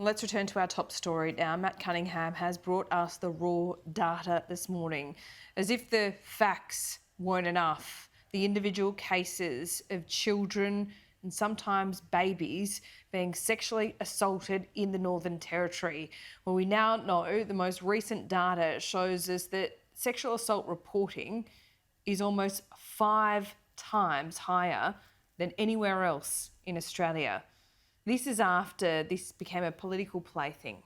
Let's return to our top story now. Matt Cunningham has brought us the raw data this morning. As if the facts weren't enough, the individual cases of children and sometimes babies being sexually assaulted in the Northern Territory. Well, we now know the most recent data shows us that sexual assault reporting is almost 5 times higher than anywhere else in Australia. This is after this became a political plaything,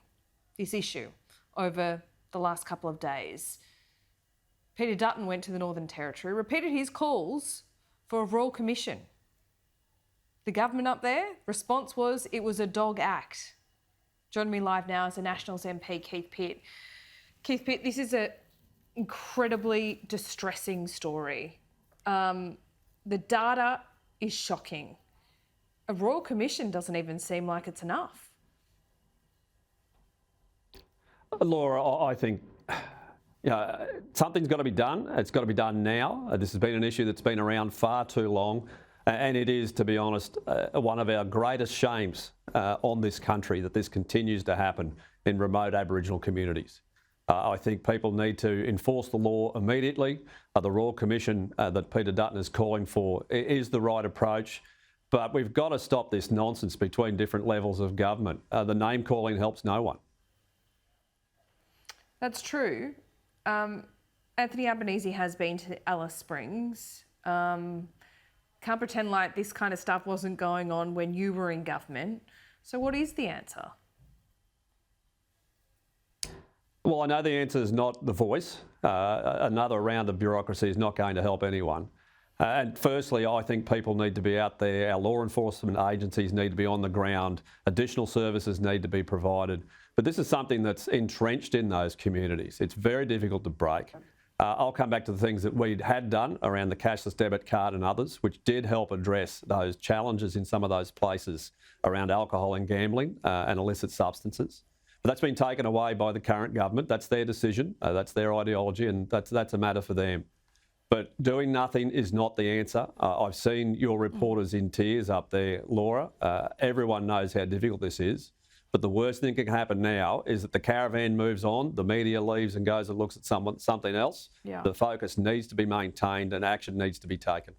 this issue, over the last couple of days. Peter Dutton went to the Northern Territory, repeated his calls for a royal commission. The government up there, response was it was a dog act. Joining me live now is the Nationals MP Keith Pitt. Keith Pitt, this is an incredibly distressing story. The data is shocking. A royal commission doesn't even seem like it's enough. Laura, I think something's got to be done. It's got to be done now. This has been an issue that's been around far too long. And it is, to be honest, one of our greatest shames on this country that this continues to happen in remote Aboriginal communities. I think people need to enforce the law immediately. The Royal Commission that Peter Dutton is calling for is the right approach. But we've got to stop this nonsense between different levels of government. The name calling helps no one. That's true. Anthony Albanese has been to Alice Springs. Can't pretend like this kind of stuff wasn't going on when you were in government. So what is the answer? Well, I know the answer is not the voice. Another round of bureaucracy is not going to help anyone. And firstly, I think people need to be out there. Our law enforcement agencies need to be on the ground. Additional services need to be provided. But this is something that's entrenched in those communities. It's very difficult to break. I'll come back to the things that we had done around the cashless debit card and others, which did help address those challenges in some of those places around alcohol and gambling and illicit substances. But that's been taken away by the current government. That's their decision. That's their ideology, and that's a matter for them. But doing nothing is not the answer. I've seen your reporters in tears up there, Laura. Everyone knows how difficult this is. But the worst thing that can happen now is that the caravan moves on, the media leaves and goes and looks at something else. Yeah. The focus needs to be maintained and action needs to be taken.